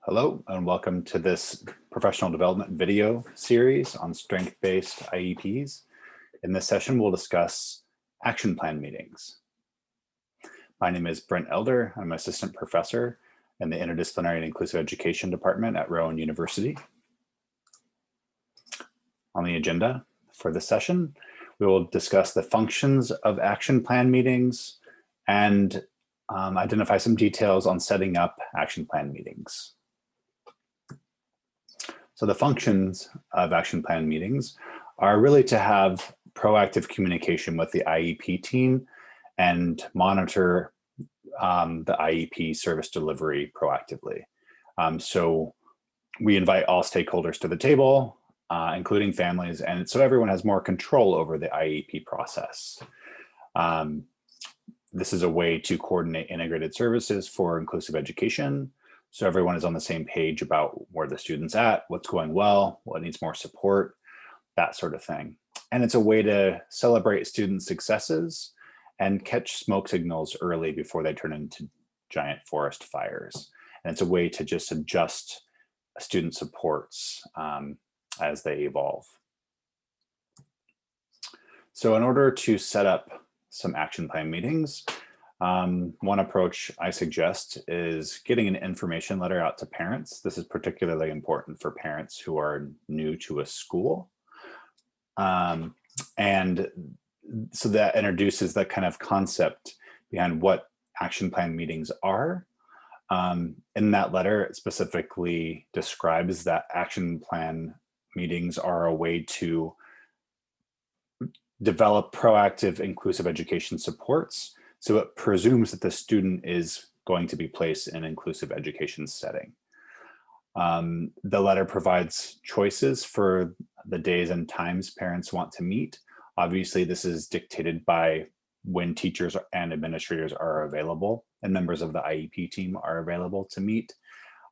Hello and welcome to this professional development video series on strength-based IEPs. In this session, we'll discuss action plan meetings. My name is Brent Elder. I'm an assistant professor in the Interdisciplinary and Inclusive Education Department at Rowan University. On the agenda for this session, we will discuss the functions of action plan meetings and identify some details on setting up action plan meetings. So the functions of action plan meetings are really to have proactive communication with the IEP team and monitor the IEP service delivery proactively. So we invite all stakeholders to the table, including families, and so everyone has more control over the IEP process. This is a way to coordinate integrated services for inclusive education. So everyone is on the same page about where the student's at, what's going well, what needs more support, that sort of thing. And it's a way to celebrate student successes and catch smoke signals early before they turn into giant forest fires. And it's a way to just adjust student supports as they evolve. So in order to set up some action plan meetings, one approach I suggest is getting an information letter out to parents. This is particularly important for parents who are new to a school. And so that introduces that kind of concept behind what action plan meetings are. In that letter, it specifically describes that action plan meetings are a way to develop proactive inclusive education supports. So it presumes that the student is going to be placed in an inclusive education setting. The letter provides choices for the days and times parents want to meet. Obviously, this is dictated by when teachers and administrators are available and members of the IEP team are available to meet.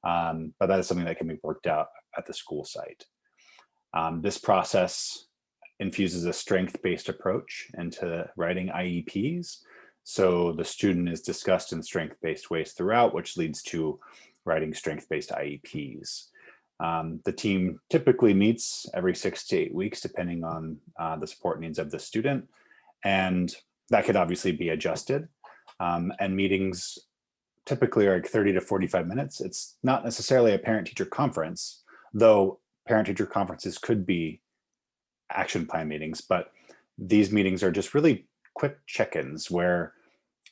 But that is something that can be worked out at the school site. This process infuses a strength-based approach into writing IEPs. So the student is discussed in strength-based ways throughout, which leads to writing strength-based IEPs. The team typically meets every 6 to 8 weeks, depending on the support needs of the student. And that could obviously be adjusted. And meetings typically are like 30 to 45 minutes. It's not necessarily a parent-teacher conference, though parent-teacher conferences could be action plan meetings, but these meetings are just really quick check-ins where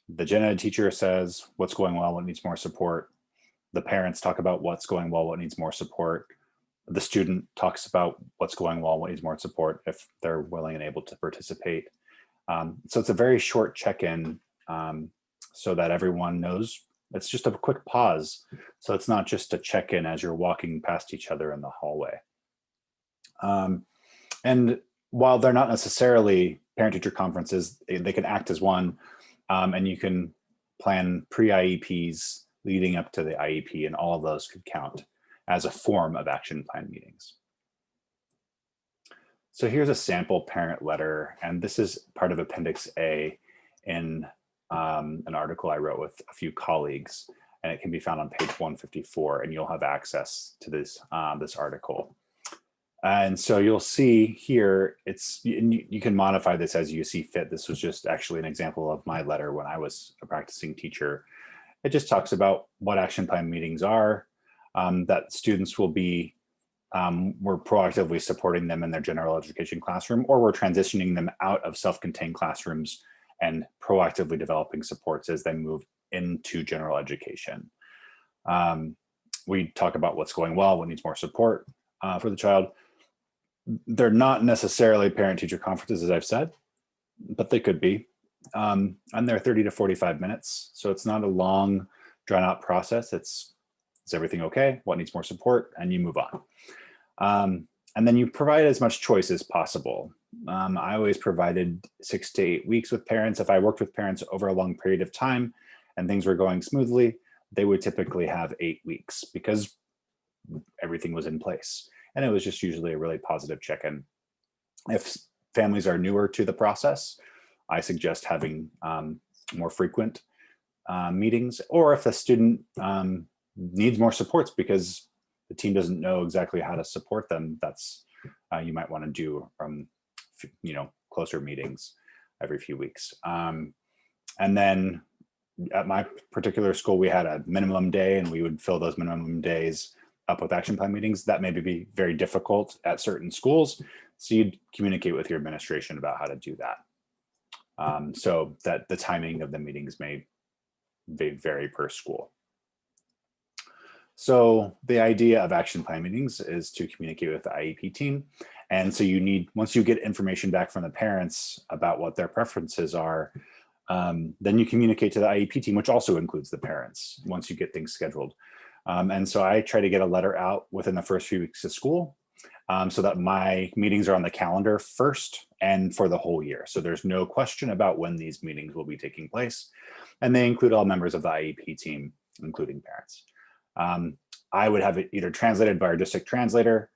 the gen ed teacher says what's going well, what needs more support. The parents talk about what's going well, what needs more support. The student talks about what's going well, what needs more support if they're willing and able to participate. So it's a very short check-in so that everyone knows it's just a quick pause. So it's not just a check-in as you're walking past each other in the hallway. And while they're not necessarily parent-teacher conferences, they can act as one, and you can plan pre-IEPs leading up to the IEP, and all of those could count as a form of action plan meetings. So here's a sample parent letter, and this is part of Appendix A in an article I wrote with a few colleagues, and it can be found on page 154, and you'll have access to this, this article. And so you'll see here, you can modify this as you see fit. This was just actually an example of my letter when I was a practicing teacher. It just talks about what action plan meetings are, that students will be, we're proactively supporting them in their general education classroom, or we're transitioning them out of self-contained classrooms and proactively developing supports as they move into general education. We talk about what's going well, what needs more support for the child. They're not necessarily parent-teacher conferences, as I've said, but they could be. And they're 30 to 45 minutes. So it's not a long, drawn-out process. Is everything okay? What needs more support? And you move on. And then you provide as much choice as possible. I always provided 6 to 8 weeks with parents. If I worked with parents over a long period of time and things were going smoothly, they would typically have 8 weeks because everything was in place. And it was just usually a really positive check-in. If families are newer to the process, I suggest having more frequent meetings, or if the student needs more supports because the team doesn't know exactly how to support them, that's you might want to do closer meetings every few weeks. And then at my particular school, we had a minimum day, and we would fill those minimum days up with action plan meetings. That may be very difficult at certain schools, so you'd communicate with your administration about how to do that. So that the timing of the meetings may vary per school. So the idea of action plan meetings is to communicate with the IEP team. And so once you get information back from the parents about what their preferences are, then you communicate to the IEP team, which also includes the parents, once you get things scheduled. And so I try to get a letter out within the first few weeks of school, so that my meetings are on the calendar first and for the whole year. So there's no question about when these meetings will be taking place. And they include all members of the IEP team, including parents. I would have it either translated by our district translator,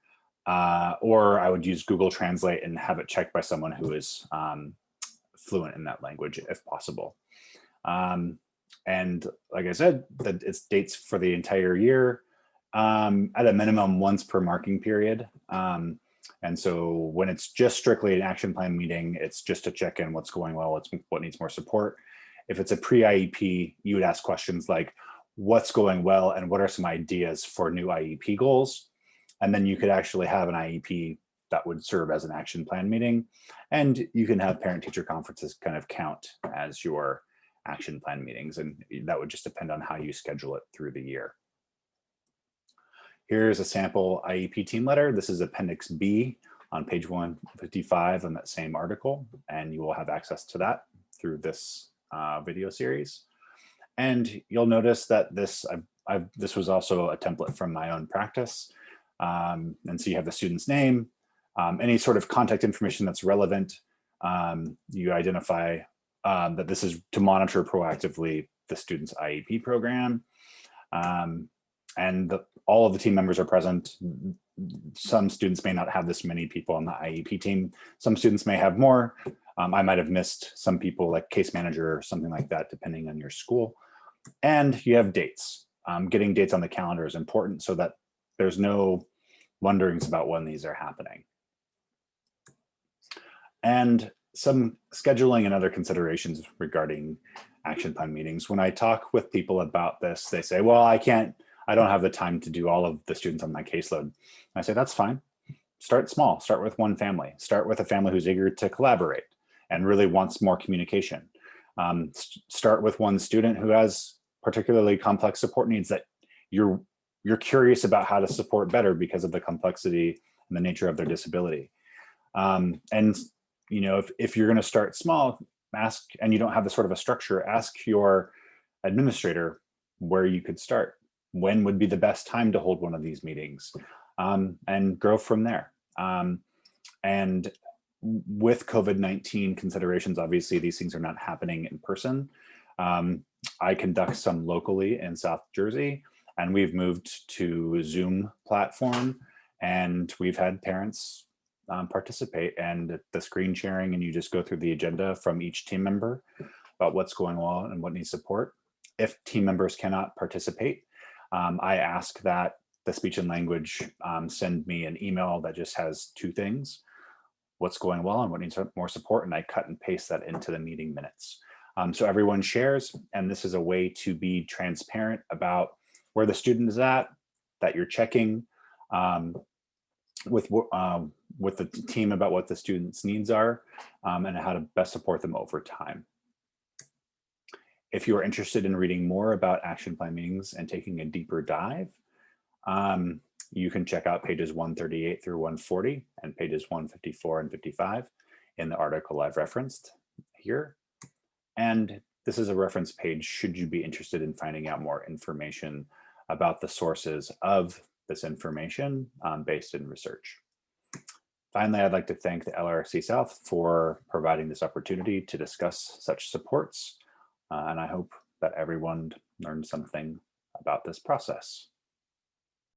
or I would use Google Translate and have it checked by someone who is fluent in that language if possible. And like I said, that it's dates for the entire year, at a minimum once per marking period. And so when it's just strictly an action plan meeting, it's just to check in what's going well, what needs more support. If it's a pre-IEP, you would ask questions like, what's going well and what are some ideas for new IEP goals? And then you could actually have an IEP that would serve as an action plan meeting. And you can have parent-teacher conferences kind of count as your action plan meetings. And that would just depend on how you schedule it through the year. Here's a sample IEP team letter. This is Appendix B on page 155 on that same article. And you will have access to that through this video series. And you'll notice that this was also a template from my own practice. And so you have the student's name, any sort of contact information that's relevant. You identify that this is to monitor proactively the student's IEP program. And all of the team members are present. Some students may not have this many people on the IEP team. Some students may have more. I might have missed some people, like case manager or something like that, depending on your school. And you have dates. Getting dates on the calendar is important so that there's no wonderings about when these are happening. And some scheduling and other considerations regarding action plan meetings. When I talk with people about this, they say, well, I don't have the time to do all of the students on my caseload. I say, that's fine. Start small, start with one family. Start with a family who's eager to collaborate and really wants more communication. Start with one student who has particularly complex support needs that you're curious about how to support better because of the complexity and the nature of their disability. And if you're going to start small, ask, and you don't have the sort of a structure, ask your administrator where you could start. When would be the best time to hold one of these meetings, and grow from there. And with COVID-19 considerations, obviously these things are not happening in person. I conduct some locally in South Jersey, and we've moved to Zoom platform, and we've had parents participate, and the screen sharing, and you just go through the agenda from each team member about what's going on and what needs support. If team members cannot participate, I ask that the speech and language send me an email that just has two things: what's going well and what needs more support, and I cut and paste that into the meeting minutes. So everyone shares, and this is a way to be transparent about where the student is at, that you're checking with the team about what the student's needs are, and how to best support them over time. If you are interested in reading more about action plan meetings and taking a deeper dive, you can check out pages 138 through 140 and pages 154 and 55 in the article I've referenced here. And this is a reference page should you be interested in finding out more information about the sources of this information based in research. Finally, I'd like to thank the LRC-South for providing this opportunity to discuss such supports. And I hope that everyone learned something about this process.